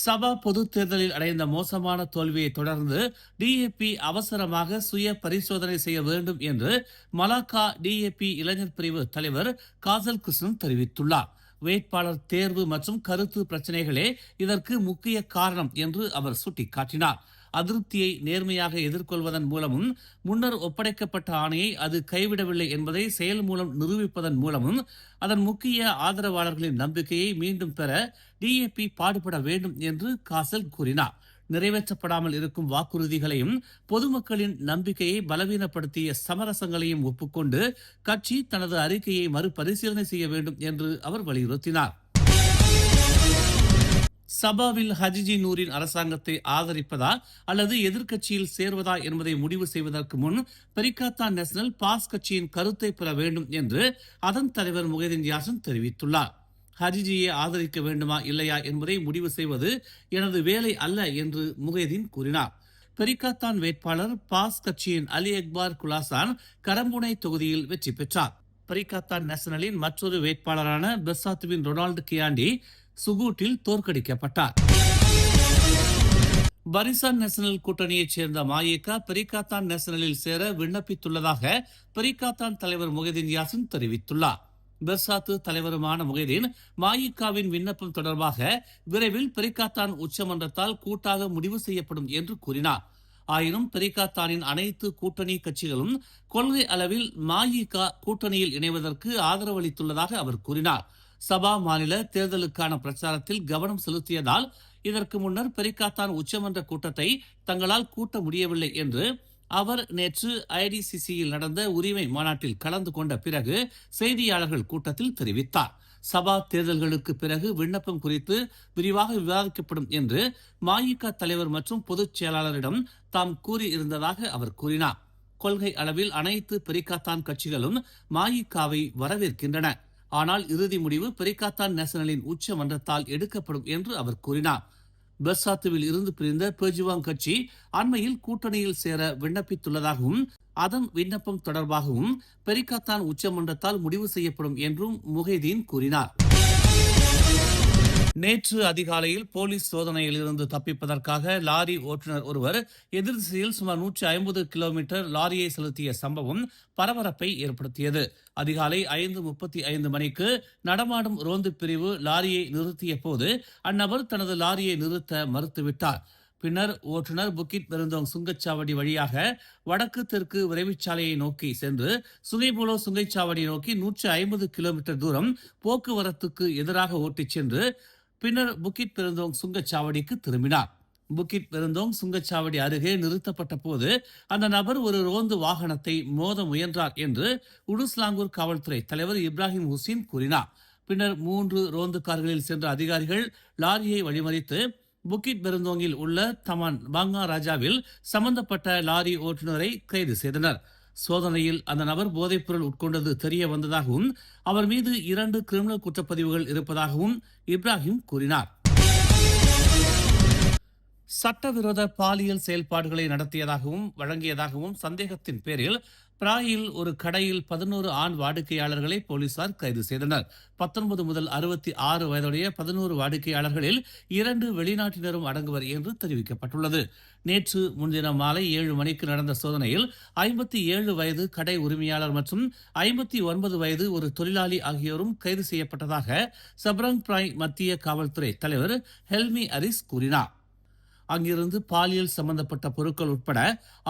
சபா பொதுத் தேர்தலில் அடைந்த மோசமான தோல்வியை தொடர்ந்து டிஏபி அவசரமாக சுய பரிசோதனை செய்ய வேண்டும் என்று மலாக்கா டிஏபி இளைஞர் பிரிவு தலைவர் காசல் கிருஷ்ணன் தெரிவித்துள்ளார். வேட்பாளர் தேர்வு மற்றும் கருத்து பிரச்சனைகளே இதற்கு முக்கிய காரணம் என்று அவர் சுட்டிக்காட்டினார். அதிருப்தியை நேர்மையாக எதிர்கொள்வதன் மூலமும் முன்னர் ஒப்படைக்கப்பட்ட ஆணையை அது கைவிடவில்லை என்பதை செயல் மூலம் நிரூபிப்பதன் மூலமும் அதன் முக்கிய ஆதரவாளர்களின் நம்பிக்கையை மீண்டும் பெற டிஏபி பாடுபட வேண்டும் என்று காசல் கூறினார். நிறைவேற்றப்படாமல் இருக்கும் வாக்குறுதிகளையும் பொதுமக்களின் நம்பிக்கையை பலவீனப்படுத்திய சமரசங்களையும் ஒப்புக்கொண்டு கட்சி தனது அறிக்கையை மறுபரிசீலனை செய்ய வேண்டும் என்று அவர் வலியுறுத்தினார். சபாவில் ஹஜிஜி நூரின் அரசாங்கத்தை ஆதரிப்பதா அல்லது எதிர்க்கட்சியில் சேர்வதா என்பதை முடிவு செய்வதற்கு முன் பெரிகாத்தான் நேஷனல் பாஸ் கட்சியின் கருத்தை பெற வேண்டும் என்று அதன் தலைவர் முகைதீன் யாசின் தெரிவித்துள்ளார். ஹஜிஜியை ஆதரிக்க வேண்டுமா இல்லையா என்பதை முடிவு செய்வது எனது வேலை அல்ல என்று முகைதீன் கூறினார். பெரிகாத்தான் வேட்பாளர் பாஸ் கட்சியின் அலி அக்பார் குலாசான் கரம்புனை தொகுதியில் வெற்றி பெற்றார். பெரிகாத்தான் நேஷனலின் மற்றொரு வேட்பாளரான பெர்சாத்துவின் ரொனால்டு கியாண்டி சுகூட்டில் தோற்கடிக்கப்பட்டார். பரிசான் நேஷனல் கூட்டணியைச் சேர்ந்த மாயிகா பெரிகாத்தான் நேஷனலில் சேர விண்ணப்பித்துள்ளதாக பெரிகாத்தான் தலைவர் முகைதீன் யாசின் தெரிவித்துள்ளார். பெர்சாத்து தலைவருமான முகைதீன் மாயிகாவின் விண்ணப்பம் தொடர்பாக விரைவில் பெரிகாத்தான் உச்சமன்றத்தால் கூட்டாக முடிவு செய்யப்படும் என்று கூறினார். ஆயினும் பெரிகாத்தானின் அனைத்து கூட்டணி கட்சிகளும் கொள்கை அளவில் மாயிகா கூட்டணியில் இணைவதற்கு ஆதரவளித்துள்ளதாக அவர் கூறினார். சபா மாநில தேர்தலுக்கான பிரச்சாரத்தில் கவனம் செலுத்தியதால் இதற்கு முன்னர் பெரிகாத்தான் உச்சமன்ற கூட்டத்தை தங்களால் கூட்ட முடியவில்லை என்று அவர் நேற்று ஐடிசிசியில் நடந்த உரிமை மாநாட்டில் கலந்து கொண்ட பிறகு செய்தியாளர்கள் கூட்டத்தில் தெரிவித்தார். சபா தேர்தல்களுக்கு பிறகு விண்ணப்பம் குறித்து விரிவாக விவாதிக்கப்படும் என்று மாயிகா தலைவர் மற்றும் பொதுச் செயலாளரிடம் தாம் கூறியிருந்ததாக அவர் கூறினார். கொள்கை அளவில் அனைத்து பெரிகாத்தான் கட்சிகளும் மாயிகாவை வரவேற்கின்றன. ஆனால் இறுதி முடிவு பெரிகாத்தான் நேஷனலின் உச்ச மன்றத்தால் எடுக்கப்படும் என்று அவர் கூறினார். பெர்சாத்துவில் இருந்து பிரிந்த பெர்ஜுவாங் கட்சி அண்மையில் கூட்டணியில் சேர விண்ணப்பித்துள்ளதாகவும் அதன் விண்ணப்பம் தொடர்பாகவும் பெரிகாத்தான் உச்சமன்றத்தால் முடிவு செய்யப்படும் என்றும் முகைதீன் கூறினார். நேற்று அதிகாலையில் போலீஸ் சோதனையில் இருந்து தப்பிப்பதற்காக லாரி ஓட்டுநர் ஒருவர் எதிர் திசையில் சுமார் 150 கிலோமீட்டர் லாரியை செலுத்திய சம்பவம் பரபரப்பை ஏற்படுத்தியது. அதிகாலை 5:35 மணிக்கு நடமாடும் ரோந்து பிரிவு லாரியை நிறுத்திய போது அந்நபர் தனது லாரியை நிறுத்த மறுத்துவிட்டார். பின்னர் ஓட்டுநர் புக்கிட் பெருந்தோங் சுங்கச்சாவடி வழியாக வடக்கு தெற்கு விரைவுச்சாலையை நோக்கி சென்று சுங்கைபுலோ சுங்கைச்சாவடி நோக்கி 150 கிலோமீட்டர் தூரம் போக்குவரத்துக்கு எதிராக ஓட்டிச் சென்று பின்னர் புக்கிட் பெருந்தோங் சுங்கச்சாவடிக்கு திரும்பினார். புக்கிட் பெருந்தோங் சுங்கச்சாவடி அருகே நிறுத்தப்பட்ட போது அந்த நபர் ஒரு ரோந்து வாகனத்தை மோத முயன்றார் என்று உடுஸ்லாங்கூர் காவல்துறை தலைவர் இப்ராஹிம் ஹுசைன் கூறினார். பின்னர் 3 ரோந்து கார்களில் சென்ற அதிகாரிகள் லாரியை வழிமறித்து புக்கிட் பெருந்தோங்கில் உள்ள தமான் பாங்கா ராஜாவில் சம்பந்தப்பட்ட லாரி ஓட்டுநரை கைது செய்தனர். சோதனையில் அந்த நபர் போதைப்பொருள் உட்கொண்டது தெரிய வந்ததாகவும் அவர் மீது 2 கிரிமினல் குற்றப்பதிவுகள் இருப்பதாகவும் இப்ராஹிம் கூறினார். சட்டவிரோத பாலியல் செயல்பாடுகளை நடத்தியதாகவும் வழங்கியதாகவும் சந்தேகத்தின் பேரில் பிராயில் ஒரு கடையில் 11 ஆண் வாடிக்கையாளர்களை போலீசார் கைது செய்தனர். 19 முதல் 66 வயதுடைய 11 வாடிக்கையாளர்களில் 2 வெளிநாட்டினரும் அடங்குவர் என்று தெரிவிக்கப்பட்டுள்ளது. நேற்று முன்தினம் மாலை 7 மணிக்கு நடந்த சோதனையில் 57 வயது கடை உரிமையாளர் மற்றும் 59 வயது ஒரு தொழிலாளி ஆகியோரும் கைது செய்யப்பட்டதாக சப்ரங் பிராய் மத்திய காவல்துறை தலைவர் ஹெல்மி அரிஸ் கூறினார். அங்கிருந்து பாலியல் சம்பந்தப்பட்ட பொருட்கள் உட்பட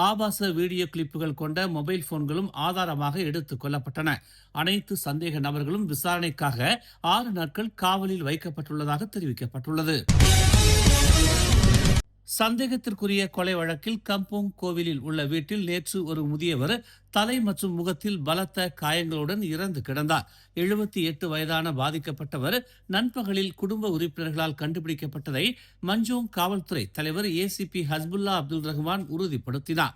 ஆபாச வீடியோ கிளிப்புகள் கொண்ட மொபைல் போன்களும் ஆதாரமாக எடுத்துக் கொள்ளப்பட்டன. அனைத்து சந்தேக நபர்களும் விசாரணைக்காக 6 நாட்கள் காவலில் வைக்கப்பட்டுள்ளதாக தெரிவிக்கப்பட்டுள்ளது. சந்தேகத்திற்குரிய கொலை வழக்கில் கம்போங் கோவிலில் உள்ள வீட்டில் நேற்று ஒரு முதியவர் தலை மற்றும் முகத்தில் பலத்த காயங்களுடன் இறந்து கிடந்தார். 78 வயதான பாதிக்கப்பட்டவர் நண்பகலில் குடும்ப உறுப்பினர்களால் கண்டுபிடிக்கப்பட்டதை மஞ்சோங் காவல்துறை தலைவர் ஏசிபி ஹஸ்புல்லா அப்துல் ரஹ்மான் உறுதிப்படுத்தினார்.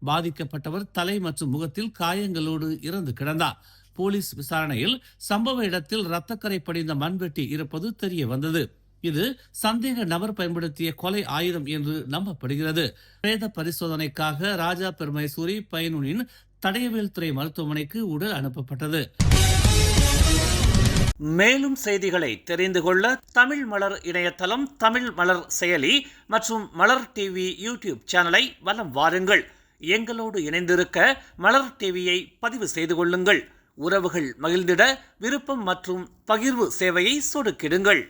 பாதிக்கப்பட்டவர் தலை மற்றும் முகத்தில் காயங்களோடு இறந்து கிடந்தார். போலீஸ் விசாரணையில் சம்பவ இடத்தில் இரத்தக்கரை படிந்த மண்வெட்டி இருப்பது தெரிய வந்தது. இது சந்தேக நபர் பயன்படுத்திய கொலை ஆயுதம் என்று நம்பப்படுகிறது. பிரேத பரிசோதனைக்காக ராஜா பெருமைசூரி பைனுனின் தடயவியல் துறை மருத்துவமனைக்கு உடல் அனுப்பப்பட்டது. மேலும் செய்திகளை தெரிந்து கொள்ள தமிழ் மலர் இணையதளம், தமிழ் மலர் செயலி மற்றும் மலர் டிவி யூடியூப் சேனலை வலம் வாருங்கள். எங்களோடு இணைந்திருக்க மலர் டிவியை பதிவு செய்து கொள்ளுங்கள். உறவுகள் மகிழ்ந்திட விருப்பம் மற்றும் பகிர்வு சேவையை சொடுக்கிடுங்கள்.